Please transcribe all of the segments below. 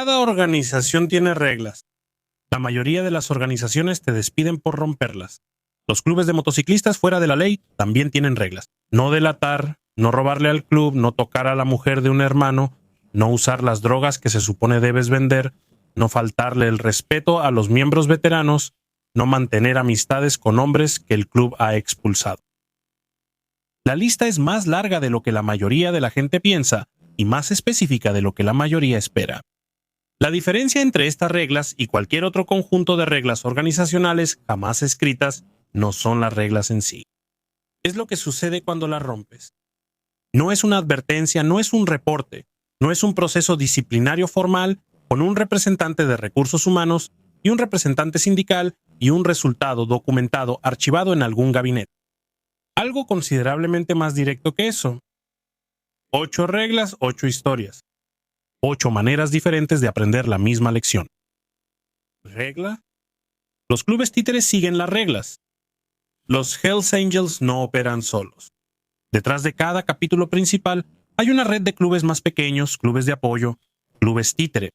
Cada organización tiene reglas. La mayoría de las organizaciones te despiden por romperlas. Los clubes de motociclistas fuera de la ley también tienen reglas. No delatar, no robarle al club, no tocar a la mujer de un hermano, no usar las drogas que se supone debes vender, no faltarle el respeto a los miembros veteranos, no mantener amistades con hombres que el club ha expulsado. La lista es más larga de lo que la mayoría de la gente piensa y más específica de lo que la mayoría espera. La diferencia entre estas reglas y cualquier otro conjunto de reglas organizacionales jamás escritas no son las reglas en sí. Es lo que sucede cuando las rompes. No es una advertencia, no es un reporte, no es un proceso disciplinario formal con un representante de recursos humanos y un representante sindical y un resultado documentado archivado en algún gabinete. Algo considerablemente más directo que eso. 8 reglas, 8 historias. 8 maneras diferentes de aprender la misma lección. ¿Regla? Los clubes títeres siguen las reglas. Los Hells Angels no operan solos. Detrás de cada capítulo principal hay una red de clubes más pequeños, clubes de apoyo, clubes títere.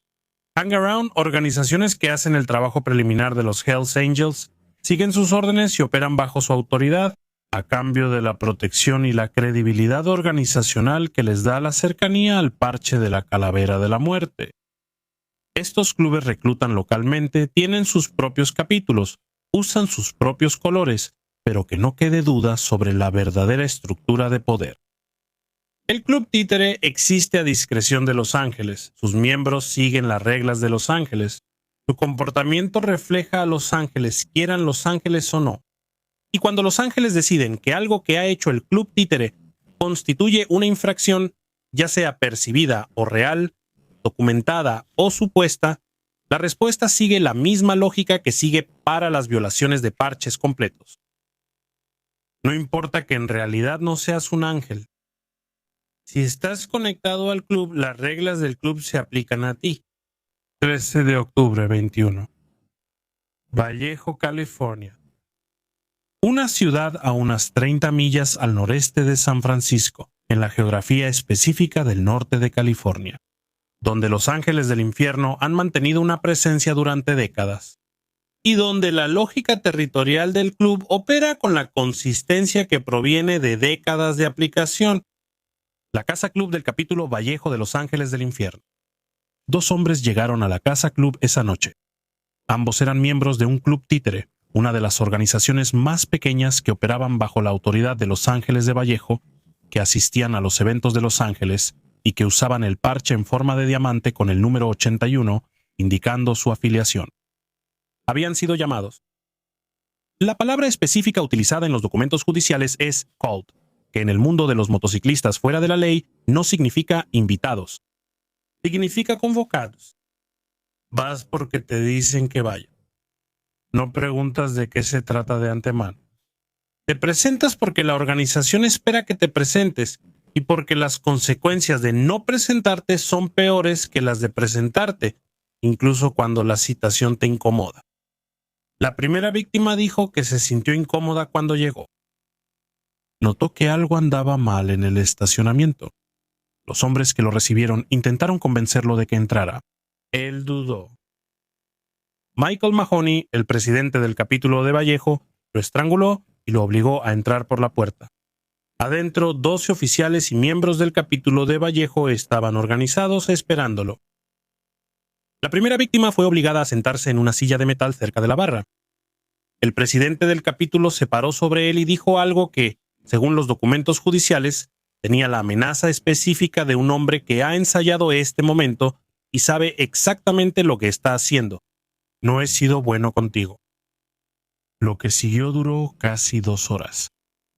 Hangaround, organizaciones que hacen el trabajo preliminar de los Hells Angels, siguen sus órdenes y operan bajo su autoridad, a cambio de la protección y la credibilidad organizacional que les da la cercanía al parche de la calavera de la muerte. Estos clubes reclutan localmente, tienen sus propios capítulos, usan sus propios colores, pero que no quede duda sobre la verdadera estructura de poder. El Club Títere existe a discreción de Los Ángeles, sus miembros siguen las reglas de Los Ángeles, su comportamiento refleja a Los Ángeles, quieran Los Ángeles o no. Y cuando Los Ángeles deciden que algo que ha hecho el Club Títere constituye una infracción, ya sea percibida o real, documentada o supuesta, la respuesta sigue la misma lógica que sigue para las violaciones de parches completos. No importa que en realidad no seas un ángel. Si estás conectado al club, las reglas del club se aplican a ti. 13 de octubre 21. Vallejo, California. Una ciudad a unas 30 millas al noreste de San Francisco, en la geografía específica del norte de California, donde los ángeles del infierno han mantenido una presencia durante décadas, y donde la lógica territorial del club opera con la consistencia que proviene de décadas de aplicación. La Casa Club del capítulo Vallejo de Los Ángeles del Infierno. 2 hombres llegaron a la Casa Club esa noche. Ambos eran miembros de un club títere, una de las organizaciones más pequeñas que operaban bajo la autoridad de Los Ángeles de Vallejo, que asistían a los eventos de Los Ángeles y que usaban el parche en forma de diamante con el número 81, indicando su afiliación. Habían sido llamados. La palabra específica utilizada en los documentos judiciales es called, que en el mundo de los motociclistas fuera de la ley no significa invitados. Significa convocados. Vas porque te dicen que vaya. No preguntas de qué se trata de antemano. Te presentas porque la organización espera que te presentes y porque las consecuencias de no presentarte son peores que las de presentarte, incluso cuando la citación te incomoda. La primera víctima dijo que se sintió incómoda cuando llegó. Notó que algo andaba mal en el estacionamiento. Los hombres que lo recibieron intentaron convencerlo de que entrara. Él dudó. Michael Mahoney, el presidente del capítulo de Vallejo, lo estranguló y lo obligó a entrar por la puerta. Adentro, 12 oficiales y miembros del capítulo de Vallejo estaban organizados esperándolo. La primera víctima fue obligada a sentarse en una silla de metal cerca de la barra. El presidente del capítulo se paró sobre él y dijo algo que, según los documentos judiciales, tenía la amenaza específica de un hombre que ha ensayado este momento y sabe exactamente lo que está haciendo. No he sido bueno contigo. Lo que siguió duró casi 2 horas.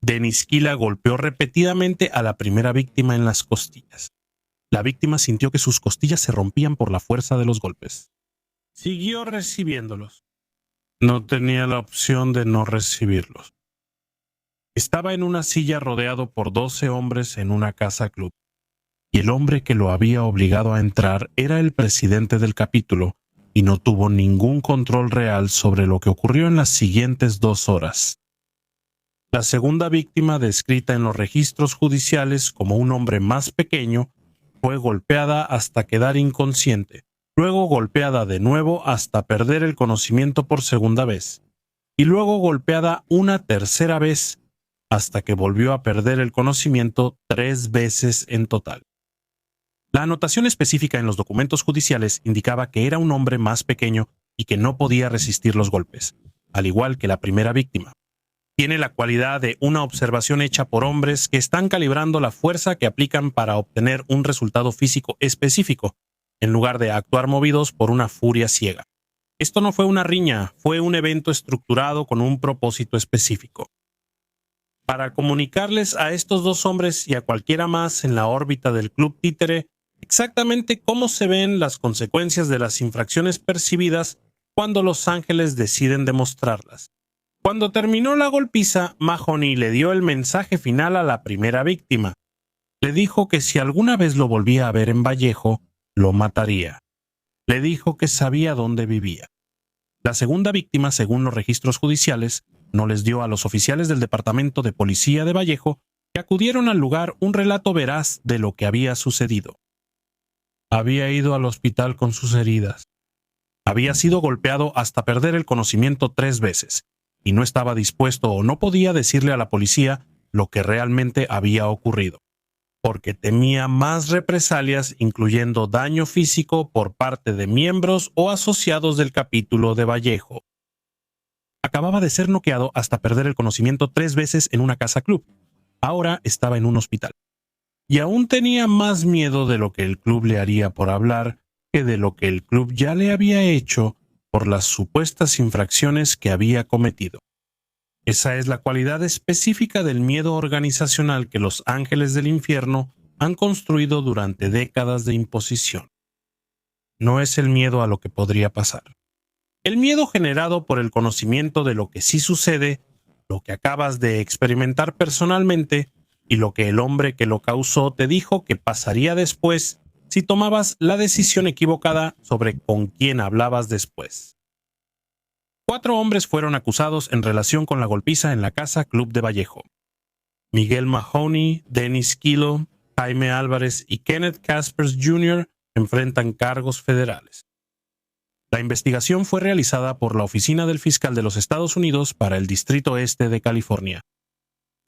Dennis Kila golpeó repetidamente a la primera víctima en las costillas. La víctima sintió que sus costillas se rompían por la fuerza de los golpes. Siguió recibiéndolos. No tenía la opción de no recibirlos. Estaba en una silla rodeado por 12 hombres en una casa club, y el hombre que lo había obligado a entrar era el presidente del capítulo, y no tuvo ningún control real sobre lo que ocurrió en las siguientes 2 horas. La segunda víctima, descrita en los registros judiciales como un hombre más pequeño, fue golpeada hasta quedar inconsciente, luego golpeada de nuevo hasta perder el conocimiento por segunda vez, y luego golpeada una tercera vez hasta que volvió a perder el conocimiento 3 veces en total. La anotación específica en los documentos judiciales indicaba que era un hombre más pequeño y que no podía resistir los golpes, al igual que la primera víctima. Tiene la cualidad de una observación hecha por hombres que están calibrando la fuerza que aplican para obtener un resultado físico específico, en lugar de actuar movidos por una furia ciega. Esto no fue una riña, fue un evento estructurado con un propósito específico. Para comunicarles a estos dos hombres y a cualquiera más en la órbita del Club Títere exactamente cómo se ven las consecuencias de las infracciones percibidas cuando los ángeles deciden demostrarlas. Cuando terminó la golpiza, Mahoney le dio el mensaje final a la primera víctima. Le dijo que si alguna vez lo volvía a ver en Vallejo, lo mataría. Le dijo que sabía dónde vivía. La segunda víctima, según los registros judiciales, no les dio a los oficiales del Departamento de Policía de Vallejo que acudieron al lugar un relato veraz de lo que había sucedido. Había ido al hospital con sus heridas. Había sido golpeado hasta perder el conocimiento 3 veces, y no estaba dispuesto o no podía decirle a la policía lo que realmente había ocurrido, porque temía más represalias, incluyendo daño físico por parte de miembros o asociados del capítulo de Vallejo. Acababa de ser noqueado hasta perder el conocimiento 3 veces en una casa club. Ahora estaba en un hospital. Y aún tenía más miedo de lo que el club le haría por hablar que de lo que el club ya le había hecho por las supuestas infracciones que había cometido. Esa es la cualidad específica del miedo organizacional que los ángeles del infierno han construido durante décadas de imposición. No es el miedo a lo que podría pasar. El miedo generado por el conocimiento de lo que sí sucede, lo que acabas de experimentar personalmente y lo que el hombre que lo causó te dijo que pasaría después si tomabas la decisión equivocada sobre con quién hablabas después. 4 hombres fueron acusados en relación con la golpiza en la casa Club de Vallejo. Miguel Mahoney, Dennis Kilo, Jaime Álvarez y Kenneth Caspers Jr. enfrentan cargos federales. La investigación fue realizada por la Oficina del Fiscal de los Estados Unidos para el Distrito Este de California.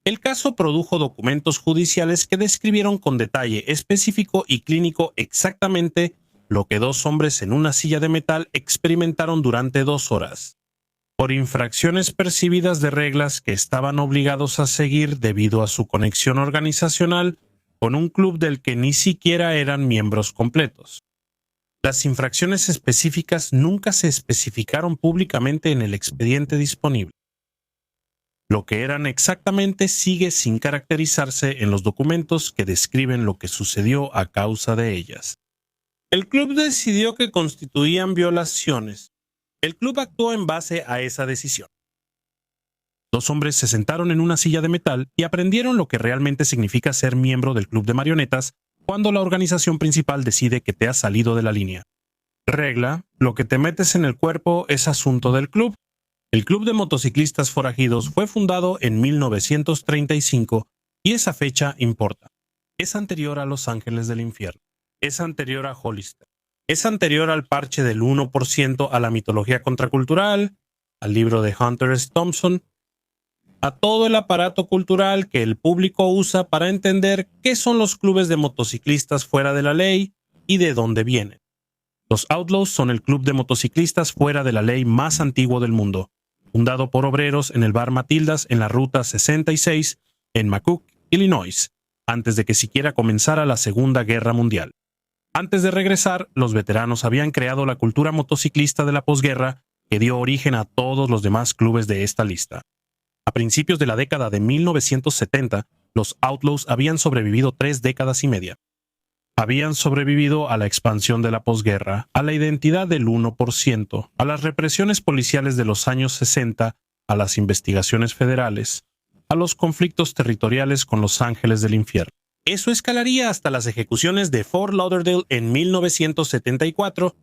El caso produjo documentos judiciales que describieron con detalle específico y clínico exactamente lo que 2 hombres en una silla de metal experimentaron durante 2 horas, por infracciones percibidas de reglas que estaban obligados a seguir debido a su conexión organizacional con un club del que ni siquiera eran miembros completos. Las infracciones específicas nunca se especificaron públicamente en el expediente disponible. Lo que eran exactamente sigue sin caracterizarse en los documentos que describen lo que sucedió a causa de ellas. El club decidió que constituían violaciones. El club actuó en base a esa decisión. 2 hombres se sentaron en una silla de metal y aprendieron lo que realmente significa ser miembro del club de marionetas cuando la organización principal decide que te has salido de la línea. Regla: lo que te metes en el cuerpo es asunto del club. El Club de Motociclistas Forajidos fue fundado en 1935 y esa fecha importa. Es anterior a Los Ángeles del Infierno. Es anterior a Hollister. Es anterior al parche del 1%, a la mitología contracultural, al libro de Hunter S. Thompson, a todo el aparato cultural que el público usa para entender qué son los clubes de motociclistas fuera de la ley y de dónde vienen. Los Outlaws son el club de motociclistas fuera de la ley más antiguo del mundo, fundado por obreros en el bar Matildas en la Ruta 66 en McCook, Illinois, antes de que siquiera comenzara la Segunda Guerra Mundial. Antes de regresar, los veteranos habían creado la cultura motociclista de la posguerra que dio origen a todos los demás clubes de esta lista. A principios de la década de 1970, los Outlaws habían sobrevivido 3 décadas y media. Habían sobrevivido a la expansión de la posguerra, a la identidad del 1%, a las represiones policiales de los años 60, a las investigaciones federales, a los conflictos territoriales con los ángeles del infierno. Eso escalaría hasta las ejecuciones de Fort Lauderdale en 1974.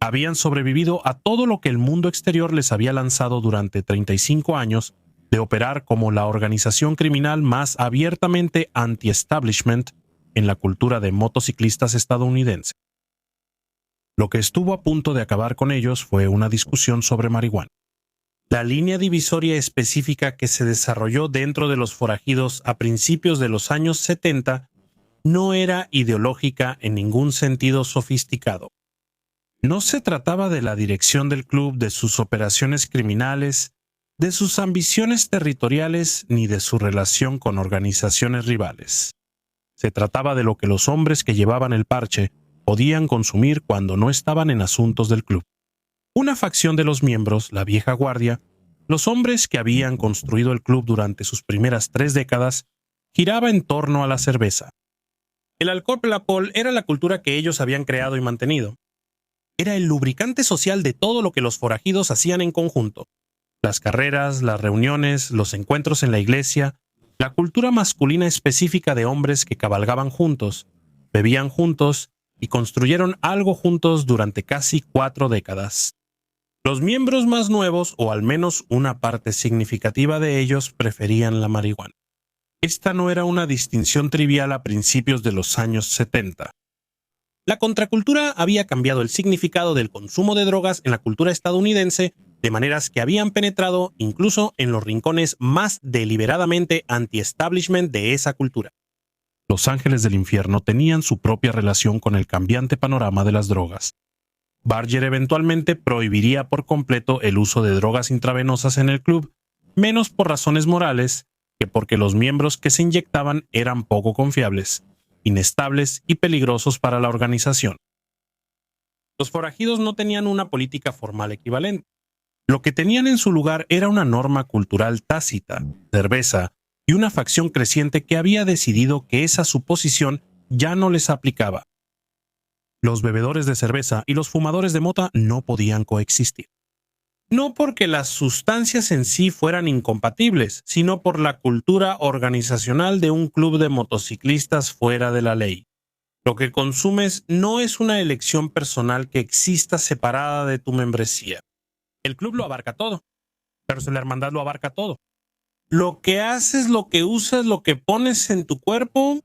Habían sobrevivido a todo lo que el mundo exterior les había lanzado durante 35 años de operar como la organización criminal más abiertamente anti-establishment en la cultura de motociclistas estadounidense. Lo que estuvo a punto de acabar con ellos fue una discusión sobre marihuana. La línea divisoria específica que se desarrolló dentro de los forajidos a principios de los años 70 no era ideológica en ningún sentido sofisticado. No se trataba de la dirección del club, de sus operaciones criminales, de sus ambiciones territoriales ni de su relación con organizaciones rivales. Se trataba de lo que los hombres que llevaban el parche podían consumir cuando no estaban en asuntos del club. Una facción de los miembros, la vieja guardia, los hombres que habían construido el club durante sus primeras 3 décadas, giraba en torno a la cerveza. El alcohol era la cultura que ellos habían creado y mantenido. Era el lubricante social de todo lo que los forajidos hacían en conjunto. Las carreras, las reuniones, los encuentros en la iglesia, la cultura masculina específica de hombres que cabalgaban juntos, bebían juntos y construyeron algo juntos durante casi 4 décadas. Los miembros más nuevos, o al menos una parte significativa de ellos, preferían la marihuana. Esta no era una distinción trivial a principios de los años 70. La contracultura había cambiado el significado del consumo de drogas en la cultura estadounidense de maneras que habían penetrado incluso en los rincones más deliberadamente anti-establishment de esa cultura. Los ángeles del infierno tenían su propia relación con el cambiante panorama de las drogas. Barger eventualmente prohibiría por completo el uso de drogas intravenosas en el club, menos por razones morales que porque los miembros que se inyectaban eran poco confiables, inestables y peligrosos para la organización. Los forajidos no tenían una política formal equivalente. Lo que tenían en su lugar era una norma cultural tácita, cerveza, y una facción creciente que había decidido que esa suposición ya no les aplicaba. Los bebedores de cerveza y los fumadores de mota no podían coexistir. No porque las sustancias en sí fueran incompatibles, sino por la cultura organizacional de un club de motociclistas fuera de la ley. Lo que consumes no es una elección personal que exista separada de tu membresía. El club lo abarca todo, pero la hermandad lo abarca todo. Lo que haces, lo que usas, lo que pones en tu cuerpo,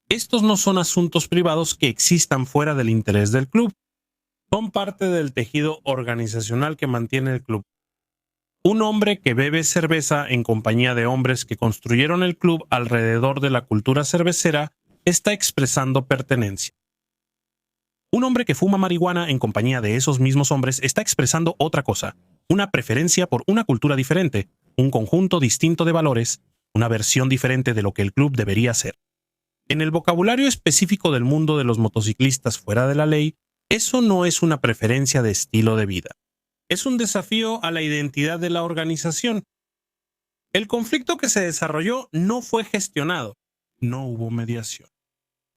estos no son asuntos privados que existan fuera del interés del club. Son parte del tejido organizacional que mantiene el club. Un hombre que bebe cerveza en compañía de hombres que construyeron el club alrededor de la cultura cervecera está expresando pertenencia. Un hombre que fuma marihuana en compañía de esos mismos hombres está expresando otra cosa, una preferencia por una cultura diferente, un conjunto distinto de valores, una versión diferente de lo que el club debería ser. En el vocabulario específico del mundo de los motociclistas fuera de la ley, eso no es una preferencia de estilo de vida. Es un desafío a la identidad de la organización. El conflicto que se desarrolló no fue gestionado. No hubo mediación.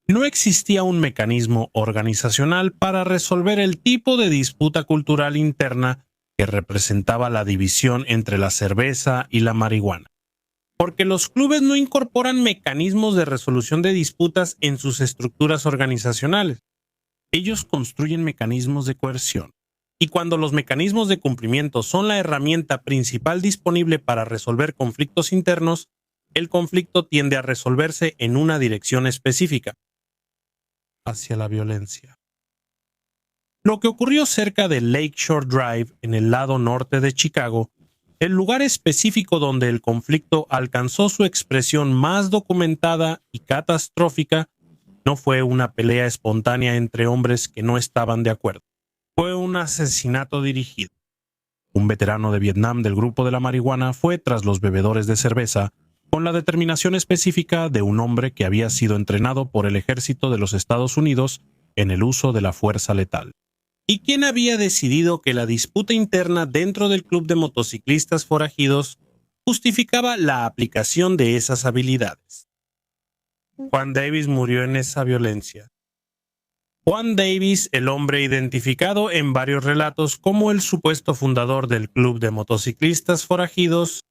No existía un mecanismo organizacional para resolver el tipo de disputa cultural interna que representaba la división entre la cerveza y la marihuana. Porque los clubes no incorporan mecanismos de resolución de disputas en sus estructuras organizacionales. Ellos construyen mecanismos de coerción. Y cuando los mecanismos de cumplimiento son la herramienta principal disponible para resolver conflictos internos, el conflicto tiende a resolverse en una dirección específica, hacia la violencia. Lo que ocurrió cerca de Lakeshore Drive, en el lado norte de Chicago, el lugar específico donde el conflicto alcanzó su expresión más documentada y catastrófica, no fue una pelea espontánea entre hombres que no estaban de acuerdo. Fue un asesinato dirigido. Un veterano de Vietnam del grupo de la marihuana fue tras los bebedores de cerveza con la determinación específica de un hombre que había sido entrenado por el ejército de los Estados Unidos en el uso de la fuerza letal. ¿Y quién había decidido que la disputa interna dentro del club de motociclistas forajidos justificaba la aplicación de esas habilidades? Juan Davis murió en esa violencia. Juan Davis, el hombre identificado en varios relatos como el supuesto fundador del club de motociclistas forajidos,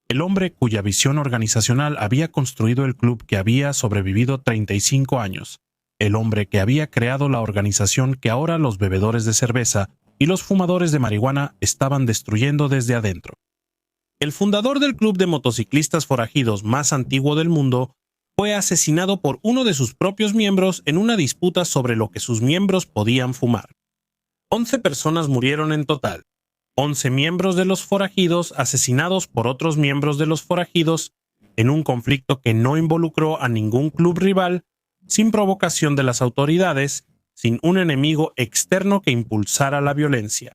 el hombre cuya visión organizacional había construido el club que había sobrevivido 35 años, el hombre que había creado la organización que ahora los bebedores de cerveza y los fumadores de marihuana estaban destruyendo desde adentro. El fundador del club de motociclistas forajidos más antiguo del mundo fue asesinado por uno de sus propios miembros en una disputa sobre lo que sus miembros podían fumar. 11 personas murieron en total. 11 miembros de los forajidos asesinados por otros miembros de los forajidos en un conflicto que no involucró a ningún club rival, sin provocación de las autoridades, sin un enemigo externo que impulsara la violencia.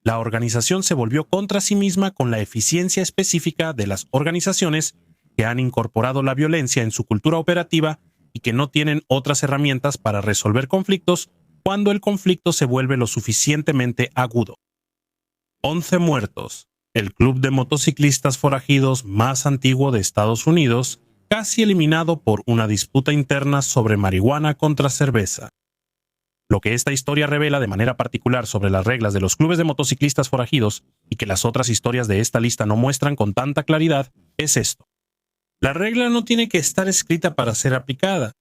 La organización se volvió contra sí misma con la eficiencia específica de las organizaciones que han incorporado la violencia en su cultura operativa y que no tienen otras herramientas para resolver conflictos cuando el conflicto se vuelve lo suficientemente agudo. 11 muertos. El club de motociclistas forajidos más antiguo de Estados Unidos, casi eliminado por una disputa interna sobre marihuana contra cerveza. Lo que esta historia revela de manera particular sobre las reglas de los clubes de motociclistas forajidos y que las otras historias de esta lista no muestran con tanta claridad es esto. La regla no tiene que estar escrita para ser aplicada.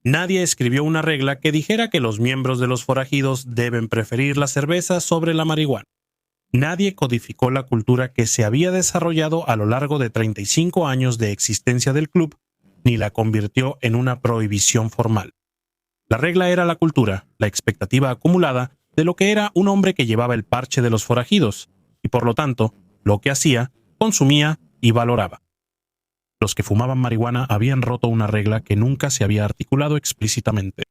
Nadie escribió una regla que dijera que los miembros de los forajidos deben preferir la cerveza sobre la marihuana. Nadie codificó la cultura que se había desarrollado a lo largo de 35 años de existencia del club, ni la convirtió en una prohibición formal. La regla era la cultura, la expectativa acumulada de lo que era un hombre que llevaba el parche de los forajidos, y por lo tanto, lo que hacía, consumía y valoraba. Los que fumaban marihuana habían roto una regla que nunca se había articulado explícitamente.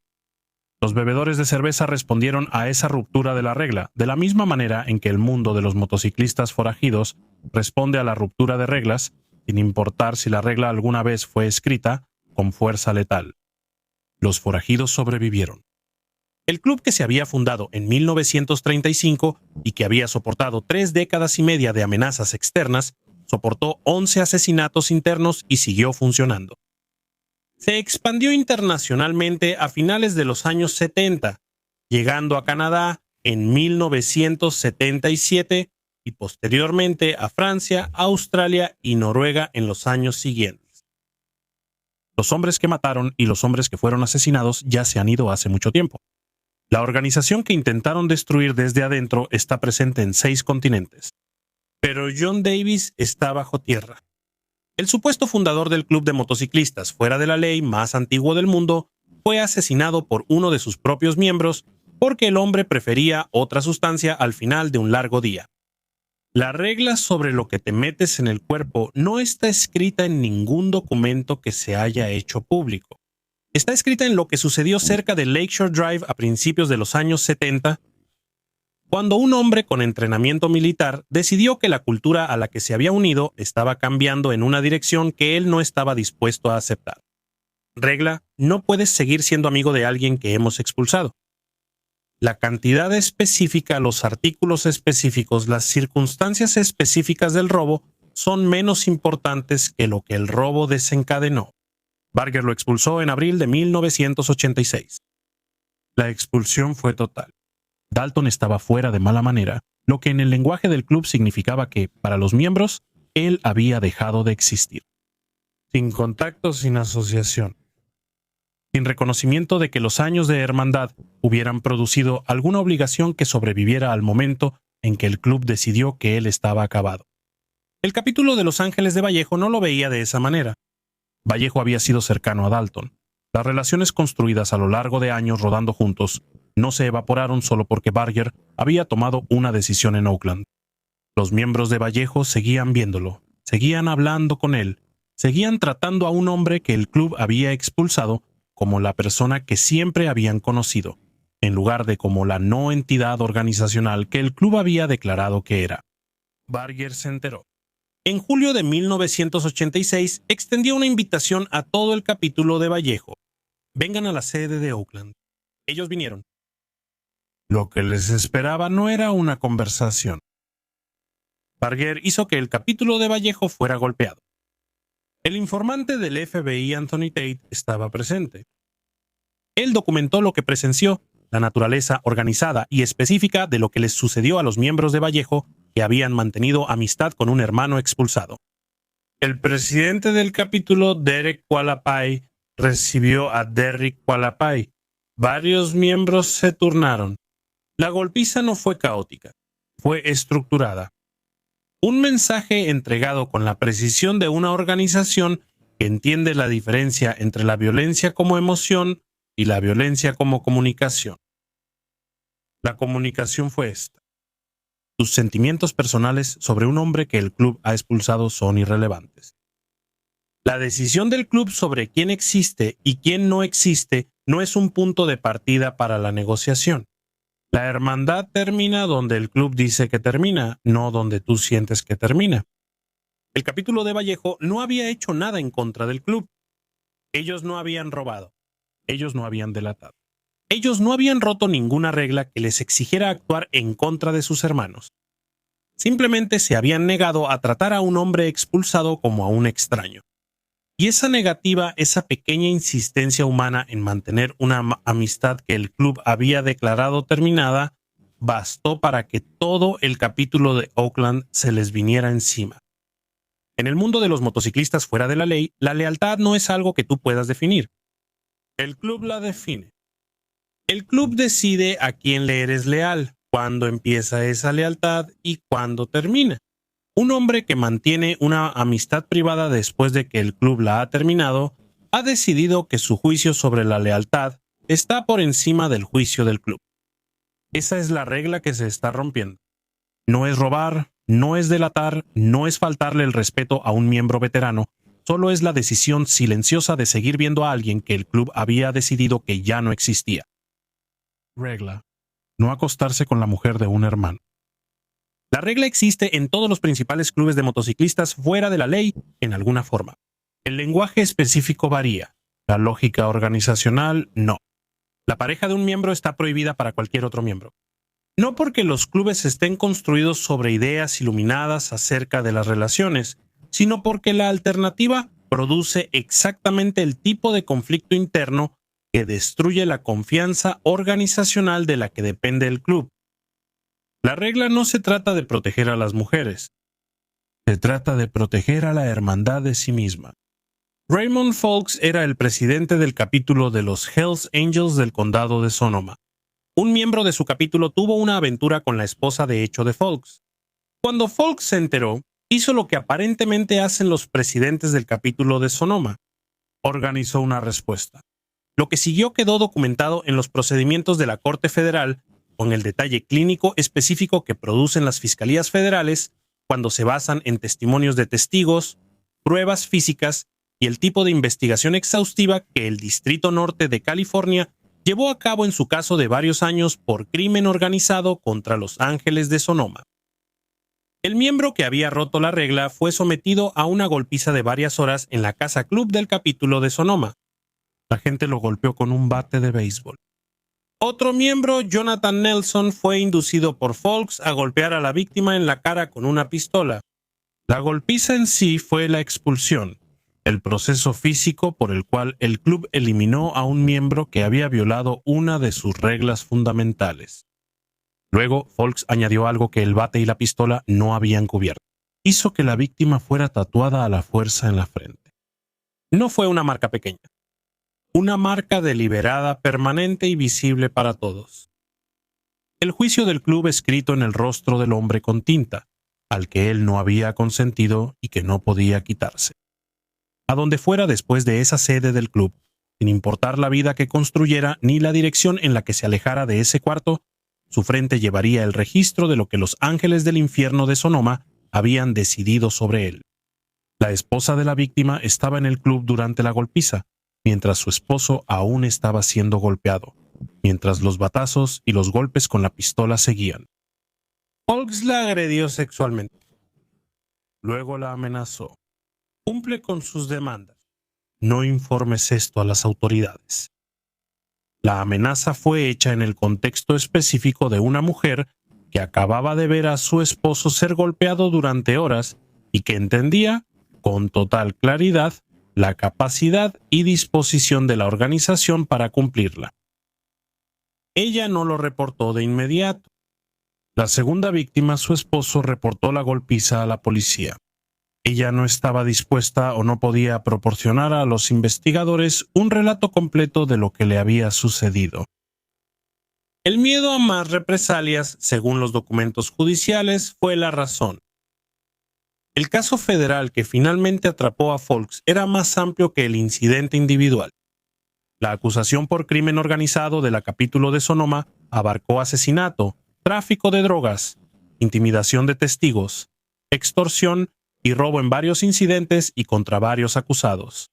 Los bebedores de cerveza respondieron a esa ruptura de la regla, de la misma manera en que el mundo de los motociclistas forajidos responde a la ruptura de reglas, sin importar si la regla alguna vez fue escrita, con fuerza letal. Los forajidos sobrevivieron. El club, que se había fundado en 1935 y que había soportado 3 décadas y media de amenazas externas, soportó 11 asesinatos internos y siguió funcionando. Se expandió internacionalmente a finales de los años 70, llegando a Canadá en 1977 y posteriormente a Francia, Australia y Noruega en los años siguientes. Los hombres que mataron y los hombres que fueron asesinados ya se han ido hace mucho tiempo. La organización que intentaron destruir desde adentro está presente en 6 continentes. Pero John Davis está bajo tierra. El supuesto fundador del club de motociclistas fuera de la ley más antiguo del mundo fue asesinado por uno de sus propios miembros porque el hombre prefería otra sustancia al final de un largo día. La regla sobre lo que te metes en el cuerpo no está escrita en ningún documento que se haya hecho público. Está escrita en lo que sucedió cerca de Lakeshore Drive a principios de los años 70, cuando un hombre con entrenamiento militar decidió que la cultura a la que se había unido estaba cambiando en una dirección que él no estaba dispuesto a aceptar. Regla: no puedes seguir siendo amigo de alguien que hemos expulsado. La cantidad específica, los artículos específicos, las circunstancias específicas del robo son menos importantes que lo que el robo desencadenó. Barger lo expulsó en abril de 1986. La expulsión fue total. Dalton estaba fuera de mala manera, lo que en el lenguaje del club significaba que, para los miembros, él había dejado de existir. Sin contacto, sin asociación. Sin reconocimiento de que los años de hermandad hubieran producido alguna obligación que sobreviviera al momento en que el club decidió que él estaba acabado. El capítulo de Los Ángeles de Vallejo no lo veía de esa manera. Vallejo había sido cercano a Dalton. Las relaciones construidas a lo largo de años rodando juntos no se evaporaron solo porque Barger había tomado una decisión en Oakland. Los miembros de Vallejo seguían viéndolo, seguían hablando con él, seguían tratando a un hombre que el club había expulsado como la persona que siempre habían conocido, en lugar de como la no entidad organizacional que el club había declarado que era. Barger se enteró. En julio de 1986 extendió una invitación a todo el capítulo de Vallejo. Vengan a la sede de Oakland. Ellos vinieron. Lo que les esperaba no era una conversación. Barger hizo que el capítulo de Vallejo fuera golpeado. El informante del FBI, Anthony Tate, estaba presente. Él documentó lo que presenció, la naturaleza organizada y específica de lo que les sucedió a los miembros de Vallejo que habían mantenido amistad con un hermano expulsado. El presidente del capítulo, Derek Qualapay, recibió a Derrick Qualapay. Varios miembros se turnaron. La golpiza no fue caótica, fue estructurada. Un mensaje entregado con la precisión de una organización que entiende la diferencia entre la violencia como emoción y la violencia como comunicación. La comunicación fue esta. Tus sentimientos personales sobre un hombre que el club ha expulsado son irrelevantes. La decisión del club sobre quién existe y quién no existe no es un punto de partida para la negociación. La hermandad termina donde el club dice que termina, no donde tú sientes que termina. El capítulo de Vallejo no había hecho nada en contra del club. Ellos no habían robado. Ellos no habían delatado. Ellos no habían roto ninguna regla que les exigiera actuar en contra de sus hermanos. Simplemente se habían negado a tratar a un hombre expulsado como a un extraño. Y esa negativa, esa pequeña insistencia humana en mantener una amistad que el club había declarado terminada, bastó para que todo el capítulo de Oakland se les viniera encima. En el mundo de los motociclistas fuera de la ley, la lealtad no es algo que tú puedas definir. El club la define. El club decide a quién le eres leal, cuándo empieza esa lealtad y cuándo termina. Un hombre que mantiene una amistad privada después de que el club la ha terminado, ha decidido que su juicio sobre la lealtad está por encima del juicio del club. Esa es la regla que se está rompiendo. No es robar, no es delatar, no es faltarle el respeto a un miembro veterano, solo es la decisión silenciosa de seguir viendo a alguien que el club había decidido que ya no existía. Regla: no acostarse con la mujer de un hermano. La regla existe en todos los principales clubes de motociclistas fuera de la ley en alguna forma. El lenguaje específico varía. La lógica organizacional, no. La pareja de un miembro está prohibida para cualquier otro miembro. No porque los clubes estén construidos sobre ideas iluminadas acerca de las relaciones, sino porque la alternativa produce exactamente el tipo de conflicto interno que destruye la confianza organizacional de la que depende el club. La regla no se trata de proteger a las mujeres. Se trata de proteger a la hermandad de sí misma. Raymond Foulkes era el presidente del capítulo de los Hells Angels del condado de Sonoma. Un miembro de su capítulo tuvo una aventura con la esposa de hecho de Foulkes. Cuando Foulkes se enteró, hizo lo que aparentemente hacen los presidentes del capítulo de Sonoma. Organizó una respuesta. Lo que siguió quedó documentado en los procedimientos de la Corte Federal, con el detalle clínico específico que producen las fiscalías federales cuando se basan en testimonios de testigos, pruebas físicas y el tipo de investigación exhaustiva que el Distrito Norte de California llevó a cabo en su caso de varios años por crimen organizado contra los Ángeles de Sonoma. El miembro que había roto la regla fue sometido a una golpiza de varias horas en la casa club del capítulo de Sonoma. La gente lo golpeó con un bate de béisbol. Otro miembro, Jonathan Nelson, fue inducido por Foulkes a golpear a la víctima en la cara con una pistola. La golpiza en sí fue la expulsión, el proceso físico por el cual el club eliminó a un miembro que había violado una de sus reglas fundamentales. Luego, Foulkes añadió algo que el bate y la pistola no habían cubierto. Hizo que la víctima fuera tatuada a la fuerza en la frente. No fue una marca pequeña. Una marca deliberada, permanente y visible para todos. El juicio del club escrito en el rostro del hombre con tinta, al que él no había consentido y que no podía quitarse. A donde fuera después de esa sede del club, sin importar la vida que construyera ni la dirección en la que se alejara de ese cuarto, su frente llevaría el registro de lo que los ángeles del infierno de Sonoma habían decidido sobre él. La esposa de la víctima estaba en el club durante la golpiza, mientras su esposo aún estaba siendo golpeado, mientras los batazos y los golpes con la pistola seguían. Foulkes la agredió sexualmente. Luego la amenazó. Cumple con sus demandas. No informes esto a las autoridades. La amenaza fue hecha en el contexto específico de una mujer que acababa de ver a su esposo ser golpeado durante horas y que entendía, con total claridad, la capacidad y disposición de la organización para cumplirla. Ella no lo reportó de inmediato. La segunda víctima, su esposo, reportó la golpiza a la policía. Ella no estaba dispuesta o no podía proporcionar a los investigadores un relato completo de lo que le había sucedido. El miedo a más represalias, según los documentos judiciales, fue la razón. El caso federal que finalmente atrapó a Folks era más amplio que el incidente individual. La acusación por crimen organizado de la capítulo de Sonoma abarcó asesinato, tráfico de drogas, intimidación de testigos, extorsión y robo en varios incidentes y contra varios acusados.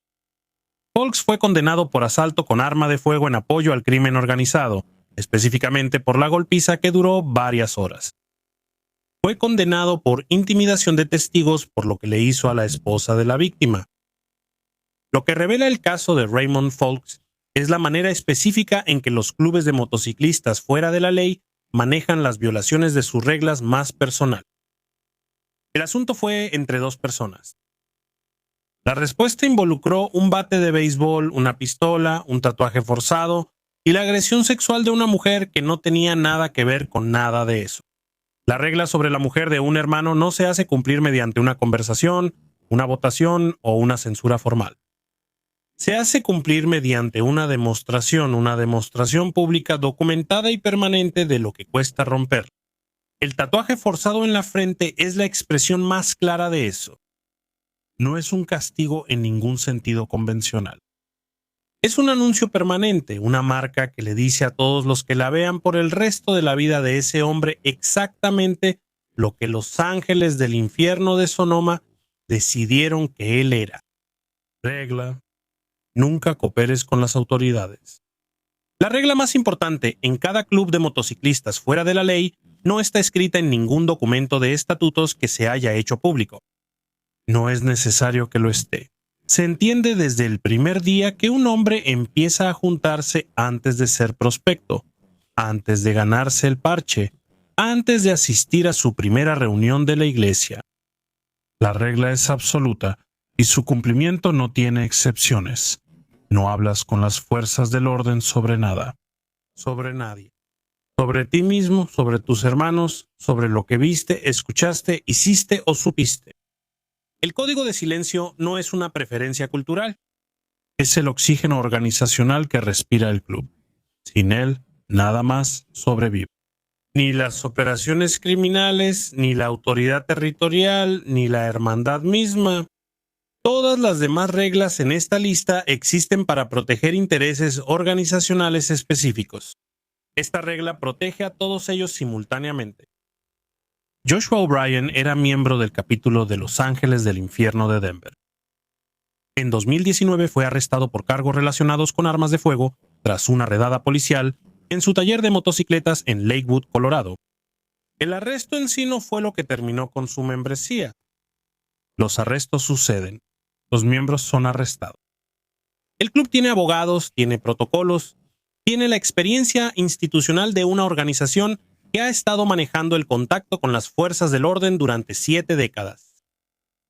Folks fue condenado por asalto con arma de fuego en apoyo al crimen organizado, específicamente por la golpiza que duró varias horas. Fue condenado por intimidación de testigos por lo que le hizo a la esposa de la víctima. Lo que revela el caso de Raymond Folks es la manera específica en que los clubes de motociclistas fuera de la ley manejan las violaciones de sus reglas más personales. El asunto fue entre dos personas. La respuesta involucró un bate de béisbol, una pistola, un tatuaje forzado y la agresión sexual de una mujer que no tenía nada que ver con nada de eso. La regla sobre la mujer de un hermano no se hace cumplir mediante una conversación, una votación o una censura formal. Se hace cumplir mediante una demostración pública documentada y permanente de lo que cuesta romper. El tatuaje forzado en la frente es la expresión más clara de eso. No es un castigo en ningún sentido convencional. Es un anuncio permanente, una marca que le dice a todos los que la vean por el resto de la vida de ese hombre exactamente lo que los ángeles del infierno de Sonoma decidieron que él era. Regla: nunca cooperes con las autoridades. La regla más importante en cada club de motociclistas fuera de la ley no está escrita en ningún documento de estatutos que se haya hecho público. No es necesario que lo esté. Se entiende desde el primer día que un hombre empieza a juntarse antes de ser prospecto, antes de ganarse el parche, antes de asistir a su primera reunión de la iglesia. La regla es absoluta y su cumplimiento no tiene excepciones. No hablas con las fuerzas del orden sobre nada, sobre nadie, sobre ti mismo, sobre tus hermanos, sobre lo que viste, escuchaste, hiciste o supiste. El código de silencio no es una preferencia cultural. Es el oxígeno organizacional que respira el club. Sin él, nada más sobrevive. Ni las operaciones criminales, ni la autoridad territorial, ni la hermandad misma. Todas las demás reglas en esta lista existen para proteger intereses organizacionales específicos. Esta regla protege a todos ellos simultáneamente. Joshua O'Brien era miembro del capítulo de Los Ángeles del Infierno de Denver. En 2019 fue arrestado por cargos relacionados con armas de fuego tras una redada policial en su taller de motocicletas en Lakewood, Colorado. El arresto en sí no fue lo que terminó con su membresía. Los arrestos suceden. Los miembros son arrestados. El club tiene abogados, tiene protocolos, tiene la experiencia institucional de una organización que ha estado manejando el contacto con las fuerzas del orden durante 7 décadas.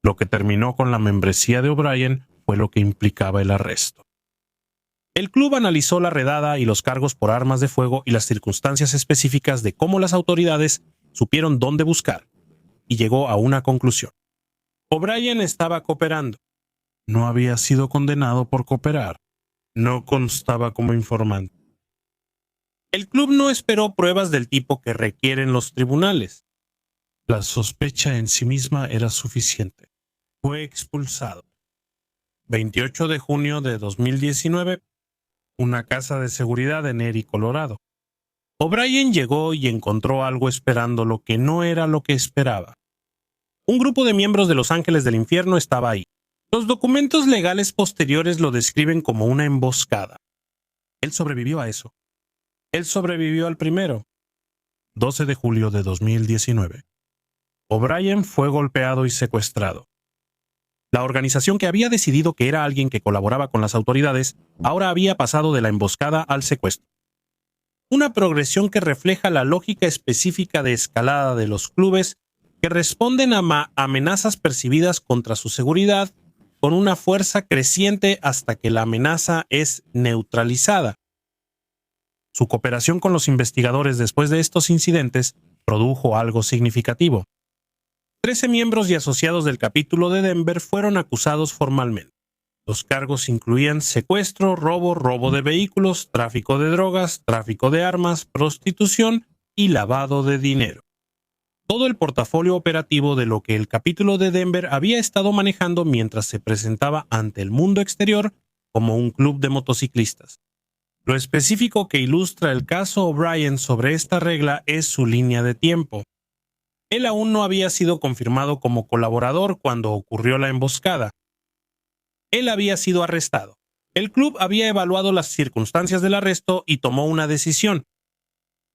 Lo que terminó con la membresía de O'Brien fue lo que implicaba el arresto. El club analizó la redada y los cargos por armas de fuego y las circunstancias específicas de cómo las autoridades supieron dónde buscar, y llegó a una conclusión. O'Brien estaba cooperando. No había sido condenado por cooperar. No constaba como informante. El club no esperó pruebas del tipo que requieren los tribunales. La sospecha en sí misma era suficiente. Fue expulsado. 28 de junio de 2019, una casa de seguridad en Erie, Colorado. O'Brien llegó y encontró algo esperando lo que no era lo que esperaba. Un grupo de miembros de Los Ángeles del Infierno estaba ahí. Los documentos legales posteriores lo describen como una emboscada. Él sobrevivió a eso. Él sobrevivió al primero. 12 de julio de 2019. O'Brien fue golpeado y secuestrado. La organización que había decidido que era alguien que colaboraba con las autoridades, ahora había pasado de la emboscada al secuestro. Una progresión que refleja la lógica específica de escalada de los clubes que responden a amenazas percibidas contra su seguridad con una fuerza creciente hasta que la amenaza es neutralizada. Su cooperación con los investigadores después de estos incidentes produjo algo significativo. 13 miembros y asociados del capítulo de Denver fueron acusados formalmente. Los cargos incluían secuestro, robo de vehículos, tráfico de drogas, tráfico de armas, prostitución y lavado de dinero. todo el portafolio operativo de lo que el capítulo de Denver había estado manejando mientras se presentaba ante el mundo exterior como un club de motociclistas. Lo específico que ilustra el caso O'Brien sobre esta regla es su línea de tiempo. Él aún no había sido confirmado como colaborador cuando ocurrió la emboscada. Él había sido arrestado. El club había evaluado las circunstancias del arresto y tomó una decisión.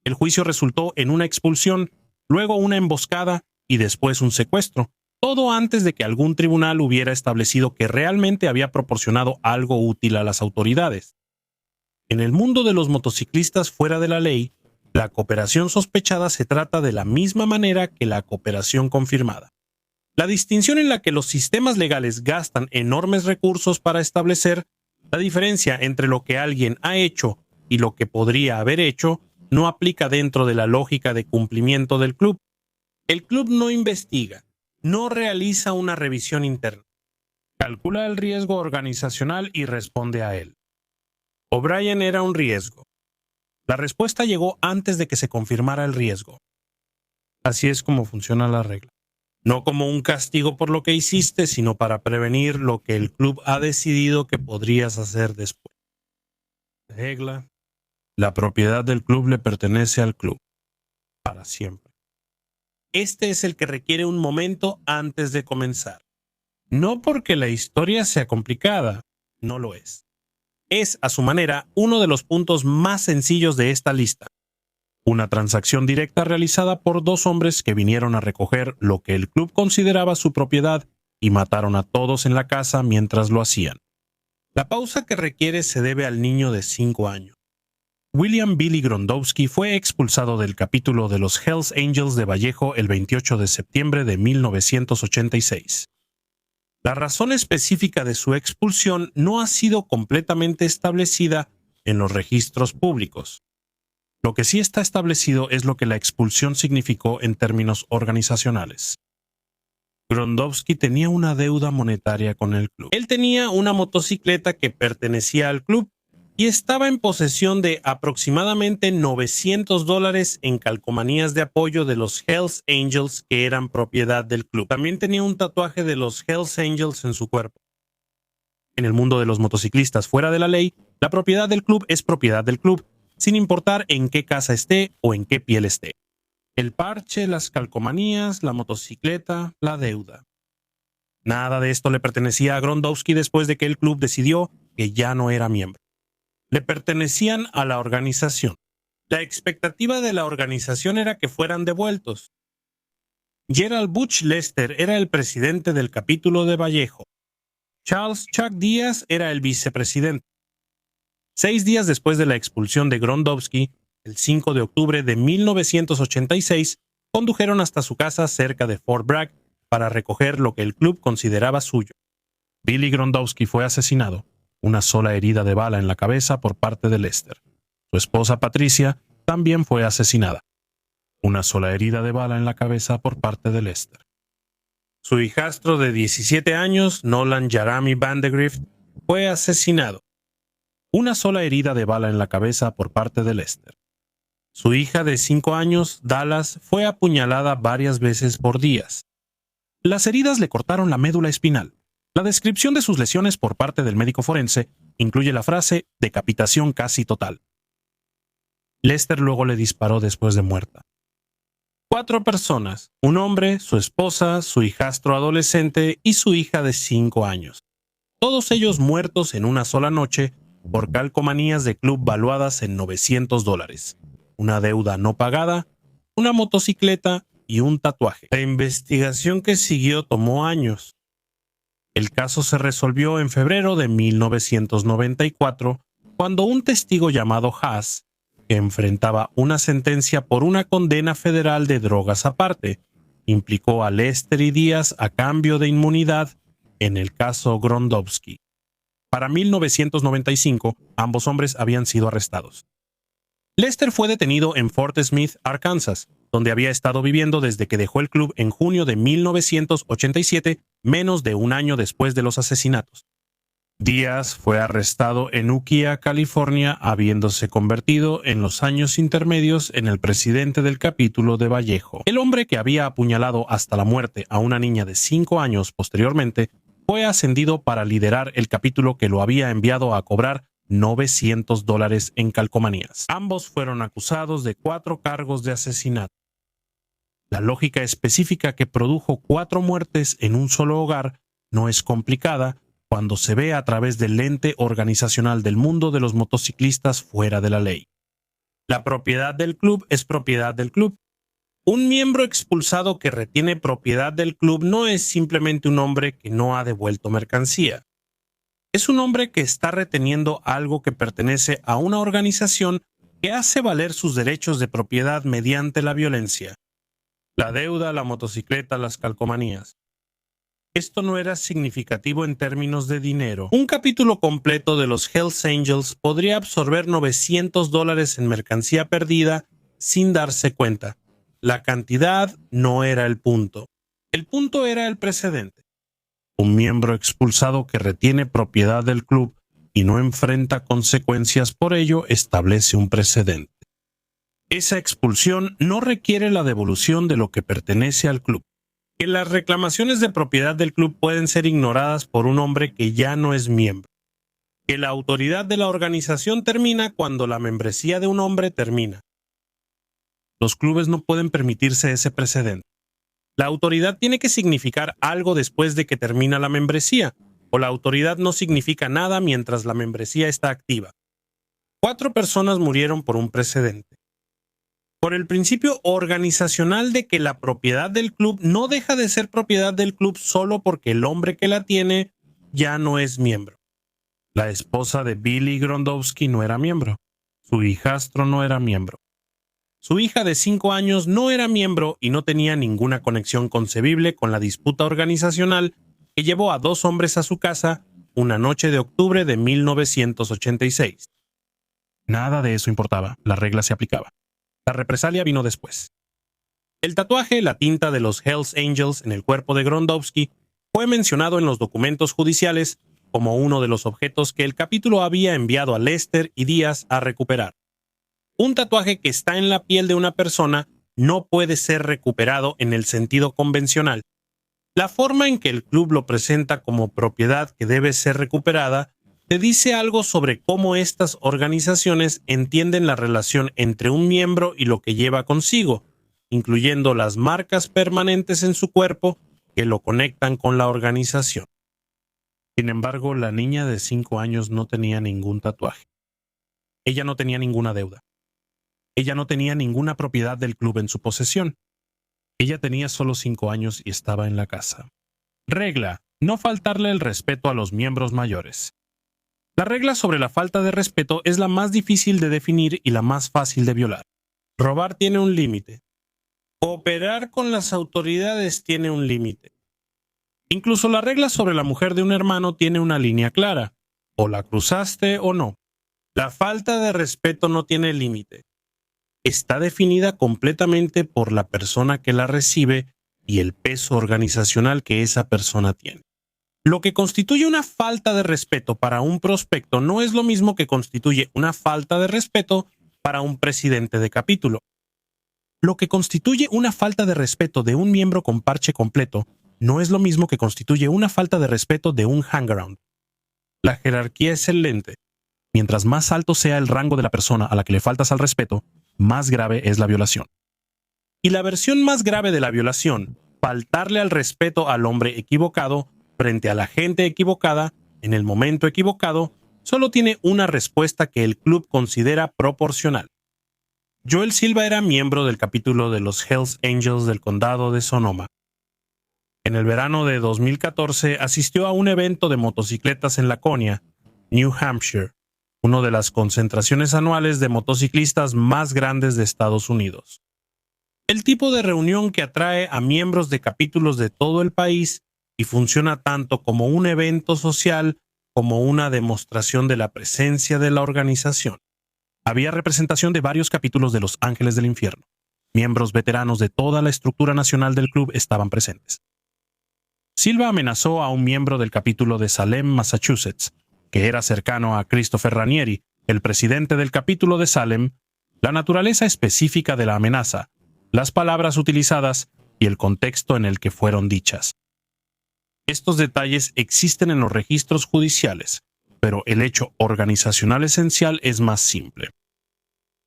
El juicio resultó en una expulsión, luego una emboscada y después un secuestro, todo antes de que algún tribunal hubiera establecido que realmente había proporcionado algo útil a las autoridades. En el mundo de los motociclistas fuera de la ley, la cooperación sospechada se trata de la misma manera que la cooperación confirmada. La distinción en la que los sistemas legales gastan enormes recursos para establecer la diferencia entre lo que alguien ha hecho y lo que podría haber hecho no aplica dentro de la lógica de cumplimiento del club. El club no investiga, no realiza una revisión interna. Calcula el riesgo organizacional y responde a él. O'Brien era un riesgo. La respuesta llegó antes de que se confirmara el riesgo. Así es como funciona la regla. No como un castigo por lo que hiciste, sino para prevenir lo que el club ha decidido que podrías hacer después. Regla. La propiedad del club le pertenece al club. Para siempre. Este es el que requiere un momento antes de comenzar. No porque la historia sea complicada, no lo es. Es, a su manera, uno de los puntos más sencillos de esta lista. Una transacción directa realizada por dos hombres que vinieron a recoger lo que el club consideraba su propiedad y mataron a todos en la casa mientras lo hacían. La pausa que requiere se debe al niño de 5 años. William Billy Grondowski fue expulsado del capítulo de los Hells Angels de Vallejo el 28 de septiembre de 1986. La razón específica de su expulsión no ha sido completamente establecida en los registros públicos. Lo que sí está establecido es lo que la expulsión significó en términos organizacionales. Grondowski tenía una deuda monetaria con el club. Él tenía una motocicleta que pertenecía al club y estaba en posesión de aproximadamente $900 en calcomanías de apoyo de los Hells Angels que eran propiedad del club. También tenía un tatuaje de los Hells Angels en su cuerpo. En el mundo de los motociclistas fuera de la ley, la propiedad del club es propiedad del club, sin importar en qué casa esté o en qué piel esté. El parche, las calcomanías, la motocicleta, la deuda. Nada de esto le pertenecía a Grondowski después de que el club decidió que ya no era miembro. Le pertenecían a la organización. La expectativa de la organización era que fueran devueltos. Gerald Butch Lester era el presidente del capítulo de Vallejo. Charles Chuck Díaz era el vicepresidente. 6 días después de la expulsión de Grondowski, el 5 de octubre de 1986, condujeron hasta su casa cerca de Fort Bragg para recoger lo que el club consideraba suyo. Billy Grondowski fue asesinado, una sola herida de bala en la cabeza por parte de Lester. Su esposa Patricia también fue asesinada, una sola herida de bala en la cabeza por parte de Lester. Su hijastro de 17 años, Nolan Jeremy Vandegrift, fue asesinado, una sola herida de bala en la cabeza por parte de Lester. Su hija de 5 años, Dallas, fue apuñalada varias veces por Díaz. Las heridas le cortaron la médula espinal. La descripción de sus lesiones por parte del médico forense incluye la frase decapitación casi total. Lester luego le disparó después de muerta. 4 personas, un hombre, su esposa, su hijastro adolescente y su hija de 5 años. Todos ellos muertos en una sola noche por calcomanías de club valuadas en $900, una deuda no pagada, una motocicleta y un tatuaje. La investigación que siguió tomó años. El caso se resolvió en febrero de 1994, cuando un testigo llamado Haas, que enfrentaba una sentencia por una condena federal de drogas aparte, implicó a Lester y Díaz a cambio de inmunidad en el caso Grondowski. Para 1995, ambos hombres habían sido arrestados. Lester fue detenido en Fort Smith, Arkansas, donde había estado viviendo desde que dejó el club en junio de 1987, menos de un año después de los asesinatos. Díaz fue arrestado en Ukiah, California, habiéndose convertido en los años intermedios en el presidente del capítulo de Vallejo. El hombre que había apuñalado hasta la muerte a una niña de 5 años posteriormente fue ascendido para liderar el capítulo que lo había enviado a cobrar $900 en calcomanías. Ambos fueron acusados de 4 cargos de asesinato. La lógica específica que produjo 4 muertes en un solo hogar no es complicada cuando se ve a través del lente organizacional del mundo de los motociclistas fuera de la ley. La propiedad del club es propiedad del club. Un miembro expulsado que retiene propiedad del club no es simplemente un hombre que no ha devuelto mercancía. Es un hombre que está reteniendo algo que pertenece a una organización que hace valer sus derechos de propiedad mediante la violencia. La deuda, la motocicleta, las calcomanías. Esto no era significativo en términos de dinero. Un capítulo completo de los Hells Angels podría absorber $900 en mercancía perdida sin darse cuenta. La cantidad no era el punto. El punto era el precedente. Un miembro expulsado que retiene propiedad del club y no enfrenta consecuencias por ello establece un precedente. Esa expulsión no requiere la devolución de lo que pertenece al club. Que las reclamaciones de propiedad del club pueden ser ignoradas por un hombre que ya no es miembro. Que la autoridad de la organización termina cuando la membresía de un hombre termina. Los clubes no pueden permitirse ese precedente. La autoridad tiene que significar algo después de que termina la membresía, o la autoridad no significa nada mientras la membresía está activa. 4 personas murieron por un precedente. Por el principio organizacional de que la propiedad del club no deja de ser propiedad del club solo porque el hombre que la tiene ya no es miembro. La esposa de Billy Grondowski no era miembro. Su hijastro no era miembro. Su hija de 5 años no era miembro y no tenía ninguna conexión concebible con la disputa organizacional que llevó a 2 hombres a su casa una noche de octubre de 1986. Nada de eso importaba, la regla se aplicaba. La represalia vino después. El tatuaje, la tinta de los Hells Angels en el cuerpo de Grondowski, fue mencionado en los documentos judiciales como uno de los objetos que el capítulo había enviado a Lester y Díaz a recuperar. Un tatuaje que está en la piel de una persona no puede ser recuperado en el sentido convencional. La forma en que el club lo presenta como propiedad que debe ser recuperada te dice algo sobre cómo estas organizaciones entienden la relación entre un miembro y lo que lleva consigo, incluyendo las marcas permanentes en su cuerpo que lo conectan con la organización. Sin embargo, la niña de 5 años no tenía ningún tatuaje. Ella no tenía ninguna deuda. Ella no tenía ninguna propiedad del club en su posesión. Ella tenía solo 5 años y estaba en la casa. Regla: no faltarle el respeto a los miembros mayores. La regla sobre la falta de respeto es la más difícil de definir y la más fácil de violar. Robar tiene un límite. Cooperar con las autoridades tiene un límite. Incluso la regla sobre la mujer de un hermano tiene una línea clara. O la cruzaste o no. La falta de respeto no tiene límite. Está definida completamente por la persona que la recibe y el peso organizacional que esa persona tiene. Lo que constituye una falta de respeto para un prospecto no es lo mismo que constituye una falta de respeto para un presidente de capítulo. Lo que constituye una falta de respeto de un miembro con parche completo no es lo mismo que constituye una falta de respeto de un hangaround. La jerarquía es el lente. Mientras más alto sea el rango de la persona a la que le faltas al respeto, más grave es la violación. Y la versión más grave de la violación, faltarle al respeto al hombre equivocado frente a la gente equivocada, en el momento equivocado, solo tiene una respuesta que el club considera proporcional. Joel Silva era miembro del capítulo de los Hells Angels del condado de Sonoma. En el verano de 2014 asistió a un evento de motocicletas en Laconia, New Hampshire, una de las concentraciones anuales de motociclistas más grandes de Estados Unidos. El tipo de reunión que atrae a miembros de capítulos de todo el país y funciona tanto como un evento social como una demostración de la presencia de la organización. Había representación de varios capítulos de los Ángeles del Infierno. Miembros veteranos de toda la estructura nacional del club estaban presentes. Silva amenazó a un miembro del capítulo de Salem, Massachusetts, que era cercano a Christopher Ranieri, el presidente del capítulo de Salem, la naturaleza específica de la amenaza, las palabras utilizadas y el contexto en el que fueron dichas. Estos detalles existen en los registros judiciales, pero el hecho organizacional esencial es más simple.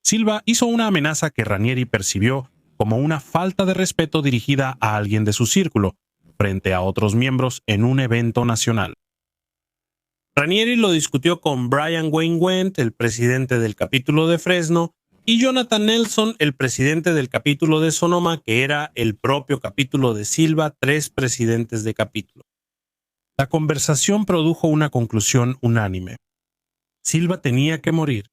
Silva hizo una amenaza que Ranieri percibió como una falta de respeto dirigida a alguien de su círculo, frente a otros miembros en un evento nacional. Ranieri lo discutió con Brian Wayne Wendt, el presidente del capítulo de Fresno, y Jonathan Nelson, el presidente del capítulo de Sonoma, que era el propio capítulo de Silva, 3 presidentes de capítulo. La conversación produjo una conclusión unánime. Silva tenía que morir.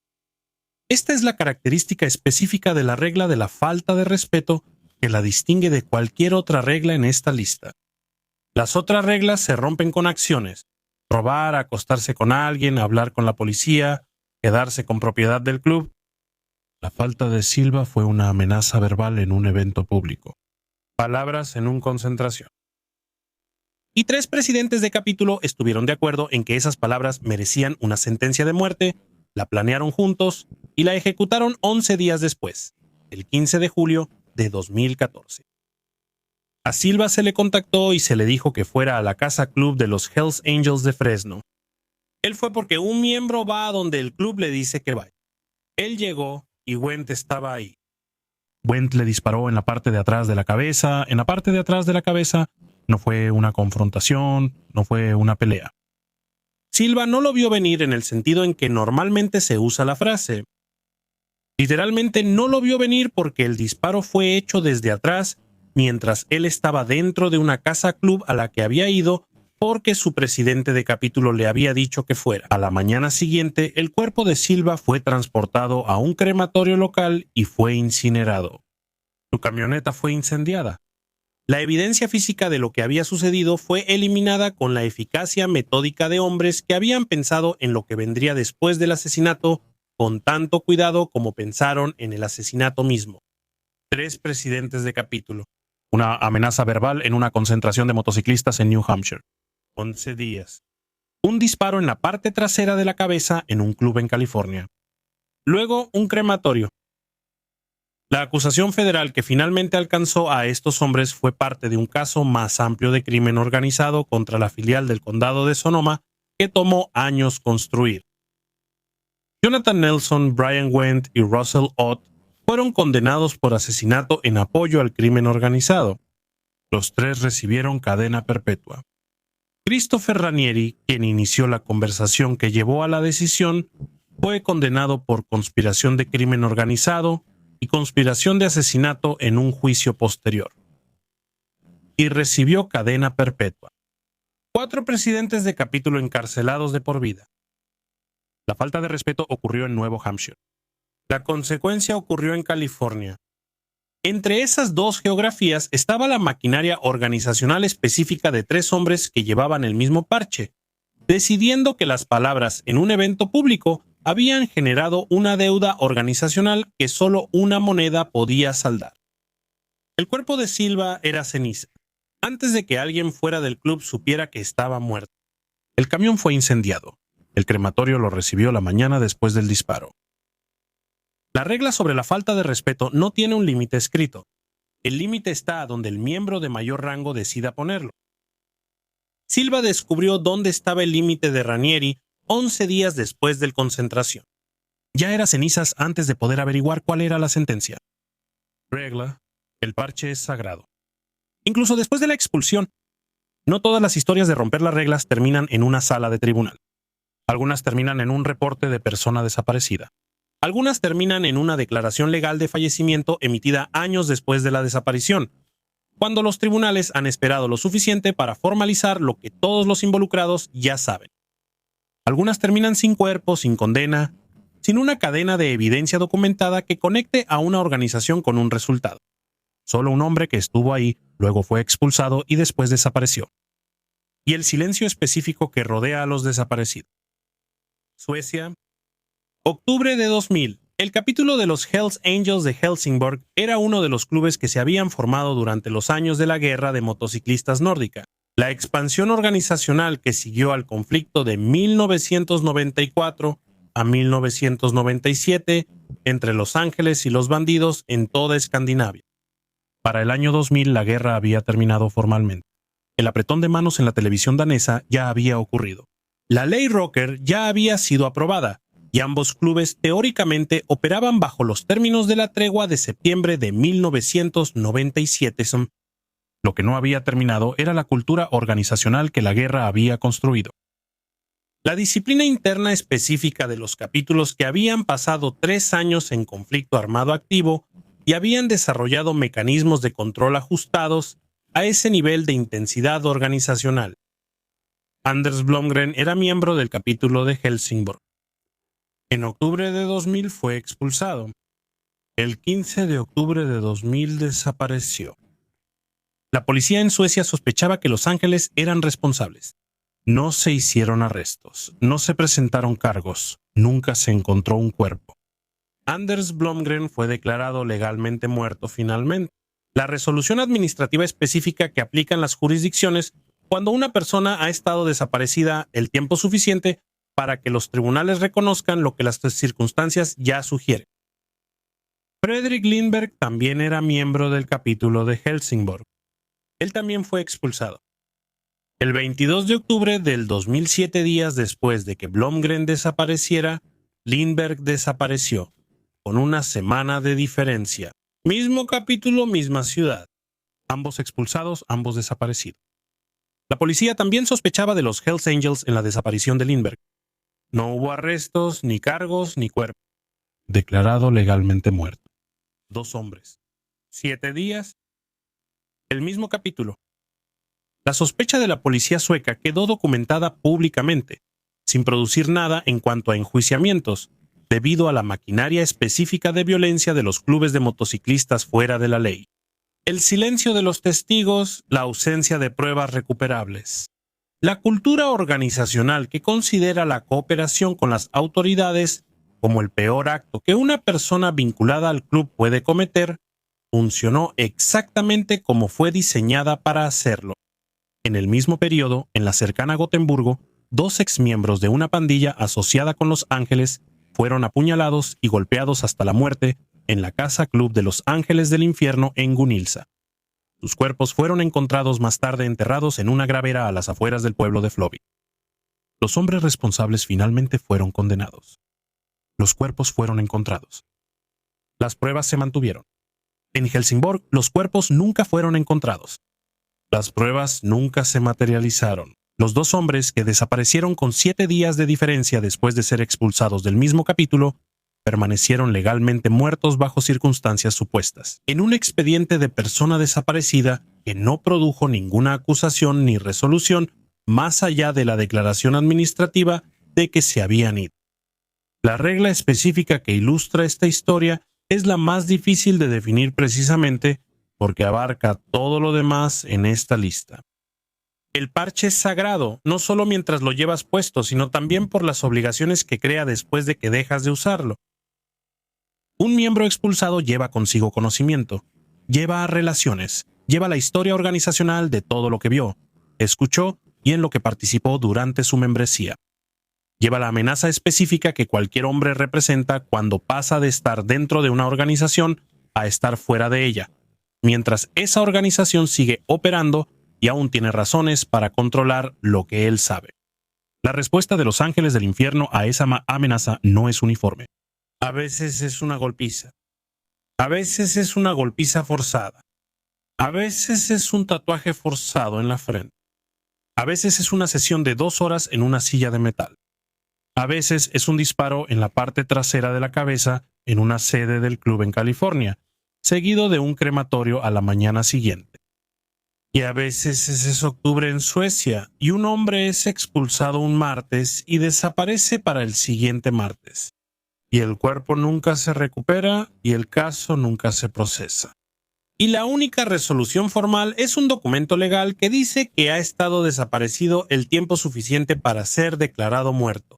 Esta es la característica específica de la regla de la falta de respeto que la distingue de cualquier otra regla en esta lista. Las otras reglas se rompen con acciones: robar, acostarse con alguien, hablar con la policía, quedarse con propiedad del club. La falta de Silva fue una amenaza verbal en un evento público. Palabras en una concentración. Y 3 presidentes de capítulo estuvieron de acuerdo en que esas palabras merecían una sentencia de muerte, la planearon juntos y la ejecutaron 11 días después, el 15 de julio de 2014. A Silva se le contactó y se le dijo que fuera a la casa club de los Hells Angels de Fresno. Él fue porque un miembro va a donde el club le dice que vaya. Él llegó y Wendt estaba ahí. Wendt le disparó en la parte de atrás de la cabeza. En la parte de atrás de la cabeza no fue una confrontación, no fue una pelea. Silva no lo vio venir en el sentido en que normalmente se usa la frase. Literalmente no lo vio venir porque el disparo fue hecho desde atrás mientras él estaba dentro de una casa club a la que había ido porque su presidente de capítulo le había dicho que fuera. A la mañana siguiente, el cuerpo de Silva fue transportado a un crematorio local y fue incinerado. Su camioneta fue incendiada. La evidencia física de lo que había sucedido fue eliminada con la eficacia metódica de hombres que habían pensado en lo que vendría después del asesinato con tanto cuidado como pensaron en el asesinato mismo. 3 presidentes de capítulo. Una amenaza verbal en una concentración de motociclistas en New Hampshire. 11 días. Un disparo en la parte trasera de la cabeza en un club en California. Luego, un crematorio. La acusación federal que finalmente alcanzó a estos hombres fue parte de un caso más amplio de crimen organizado contra la filial del condado de Sonoma que tomó años construir. Jonathan Nelson, Brian Wendt y Russell Ott fueron condenados por asesinato en apoyo al crimen organizado. Los 3 recibieron cadena perpetua. Christopher Ranieri, quien inició la conversación que llevó a la decisión, fue condenado por conspiración de crimen organizado y conspiración de asesinato en un juicio posterior. Y recibió cadena perpetua. 4 presidentes de capítulo encarcelados de por vida. La falta de respeto ocurrió en Nuevo Hampshire. La consecuencia ocurrió en California. Entre esas 2 geografías estaba la maquinaria organizacional específica de 3 hombres que llevaban el mismo parche, decidiendo que las palabras en un evento público habían generado una deuda organizacional que solo una moneda podía saldar. El cuerpo de Silva era ceniza, antes de que alguien fuera del club supiera que estaba muerto. El camión fue incendiado. El crematorio lo recibió la mañana después del disparo. La regla sobre la falta de respeto no tiene un límite escrito. El límite está donde el miembro de mayor rango decida ponerlo. Silva descubrió dónde estaba el límite de Ranieri 11 días después del concentración. Ya era cenizas antes de poder averiguar cuál era la sentencia. Regla: el parche es sagrado. Incluso después de la expulsión, no todas las historias de romper las reglas terminan en una sala de tribunal. Algunas terminan en un reporte de persona desaparecida. Algunas terminan en una declaración legal de fallecimiento emitida años después de la desaparición, cuando los tribunales han esperado lo suficiente para formalizar lo que todos los involucrados ya saben. Algunas terminan sin cuerpo, sin condena, sin una cadena de evidencia documentada que conecte a una organización con un resultado. Solo un hombre que estuvo ahí, luego fue expulsado y después desapareció. Y el silencio específico que rodea a los desaparecidos. Suecia. Octubre de 2000. El capítulo de los Hells Angels de Helsingborg era uno de los clubes que se habían formado durante los años de la guerra de motociclistas nórdica. La expansión organizacional que siguió al conflicto de 1994 a 1997 entre Los Ángeles y los bandidos en toda Escandinavia. Para el año 2000 la guerra había terminado formalmente. El apretón de manos en la televisión danesa ya había ocurrido. La ley Rocker ya había sido aprobada y ambos clubes teóricamente operaban bajo los términos de la tregua de septiembre de 1997. Lo que no había terminado era la cultura organizacional que la guerra había construido. La disciplina interna específica de los capítulos que habían pasado 3 años en conflicto armado activo y habían desarrollado mecanismos de control ajustados a ese nivel de intensidad organizacional. Anders Blomgren era miembro del capítulo de Helsingborg. En octubre de 2000 fue expulsado. El 15 de octubre de 2000 desapareció. La policía en Suecia sospechaba que Los Ángeles eran responsables. No se hicieron arrestos, no se presentaron cargos, nunca se encontró un cuerpo. Anders Blomgren fue declarado legalmente muerto finalmente. La resolución administrativa específica que aplican las jurisdicciones cuando una persona ha estado desaparecida el tiempo suficiente para que los tribunales reconozcan lo que las circunstancias ya sugieren. Fredrik Lindberg también era miembro del capítulo de Helsingborg. Él también fue expulsado. El 22 de octubre del 2007, días después de que Blomgren desapareciera, Lindberg desapareció, con una semana de diferencia. Mismo capítulo, misma ciudad. Ambos expulsados, ambos desaparecidos. La policía también sospechaba de los Hells Angels en la desaparición de Lindberg. No hubo arrestos, ni cargos, ni cuerpo. Declarado legalmente muerto. 2 hombres. 7 días. El mismo capítulo. La sospecha de la policía sueca quedó documentada públicamente, sin producir nada en cuanto a enjuiciamientos, debido a la maquinaria específica de violencia de los clubes de motociclistas fuera de la ley. El silencio de los testigos, la ausencia de pruebas recuperables. La cultura organizacional que considera la cooperación con las autoridades como el peor acto que una persona vinculada al club puede cometer, funcionó exactamente como fue diseñada para hacerlo. En el mismo periodo, en la cercana Gotemburgo, 2 exmiembros de una pandilla asociada con Los Ángeles fueron apuñalados y golpeados hasta la muerte en la casa club de Los Ángeles del Infierno en Gunilsa. Sus cuerpos fueron encontrados más tarde enterrados en una gravera a las afueras del pueblo de Floby. Los hombres responsables finalmente fueron condenados. Los cuerpos fueron encontrados. Las pruebas se mantuvieron. En Helsingborg, los cuerpos nunca fueron encontrados. Las pruebas nunca se materializaron. Los 2 hombres que desaparecieron con 7 días de diferencia después de ser expulsados del mismo capítulo permanecieron legalmente muertos bajo circunstancias supuestas, en un expediente de persona desaparecida que no produjo ninguna acusación ni resolución más allá de la declaración administrativa de que se habían ido. La regla específica que ilustra esta historia es la más difícil de definir precisamente porque abarca todo lo demás en esta lista. El parche es sagrado, no solo mientras lo llevas puesto, sino también por las obligaciones que crea después de que dejas de usarlo. Un miembro expulsado lleva consigo conocimiento, lleva relaciones, lleva la historia organizacional de todo lo que vio, escuchó y en lo que participó durante su membresía. Lleva la amenaza específica que cualquier hombre representa cuando pasa de estar dentro de una organización a estar fuera de ella, mientras esa organización sigue operando y aún tiene razones para controlar lo que él sabe. La respuesta de Los Ángeles del Infierno a esa amenaza no es uniforme. A veces es una golpiza. A veces es una golpiza forzada. A veces es un tatuaje forzado en la frente. A veces es una sesión de 2 horas en una silla de metal. A veces es un disparo en la parte trasera de la cabeza en una sede del club en California, seguido de un crematorio a la mañana siguiente. Y a veces es octubre en Suecia y un hombre es expulsado un martes y desaparece para el siguiente martes. Y el cuerpo nunca se recupera y el caso nunca se procesa. Y la única resolución formal es un documento legal que dice que ha estado desaparecido el tiempo suficiente para ser declarado muerto.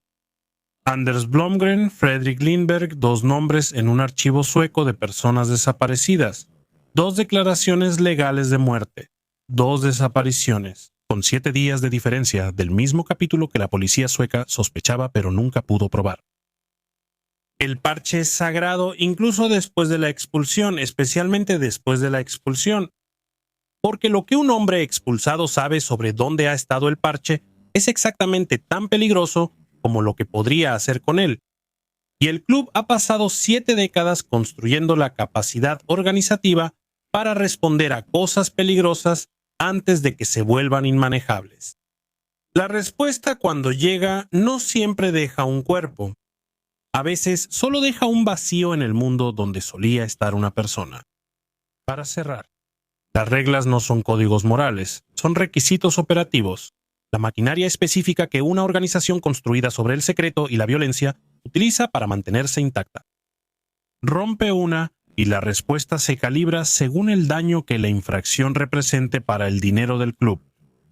Anders Blomgren, Fredrik Lindberg, 2 nombres en un archivo sueco de personas desaparecidas, 2 declaraciones legales de muerte, 2 desapariciones, con 7 días de diferencia del mismo capítulo que la policía sueca sospechaba pero nunca pudo probar. El parche es sagrado incluso después de la expulsión, especialmente después de la expulsión, porque lo que un hombre expulsado sabe sobre dónde ha estado el parche es exactamente tan peligroso como lo que podría hacer con él. Y el club ha pasado 7 décadas construyendo la capacidad organizativa para responder a cosas peligrosas antes de que se vuelvan inmanejables. La respuesta cuando llega no siempre deja un cuerpo. A veces solo deja un vacío en el mundo donde solía estar una persona. Para cerrar, las reglas no son códigos morales, son requisitos operativos, la maquinaria específica que una organización construida sobre el secreto y la violencia utiliza para mantenerse intacta. Rompe una y la respuesta se calibra según el daño que la infracción represente para el dinero del club,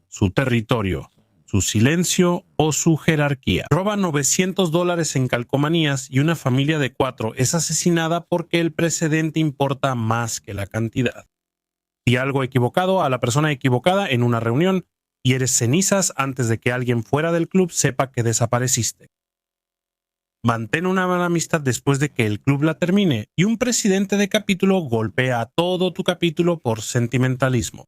su territorio, su silencio o su jerarquía. Roba $900 en calcomanías y una familia de 4 es asesinada porque el precedente importa más que la cantidad. Di algo equivocado a la persona equivocada en una reunión y eres cenizas antes de que alguien fuera del club sepa que desapareciste. Mantén una mala amistad después de que el club la termine y un presidente de capítulo golpea a todo tu capítulo por sentimentalismo.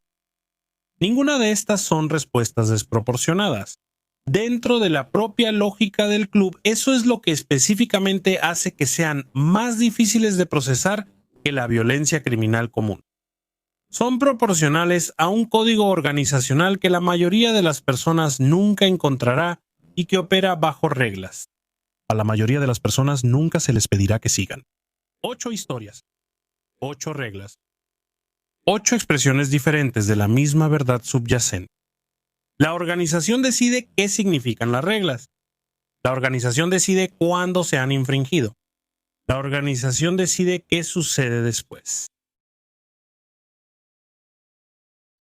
Ninguna de estas son respuestas desproporcionadas. Dentro de la propia lógica del club, eso es lo que específicamente hace que sean más difíciles de procesar que la violencia criminal común. Son proporcionales a un código organizacional que la mayoría de las personas nunca encontrará y que opera bajo reglas. A la mayoría de las personas nunca se les pedirá que sigan. 8 historias, 8 reglas. 8 expresiones diferentes de la misma verdad subyacente. La organización decide qué significan las reglas. La organización decide cuándo se han infringido. La organización decide qué sucede después.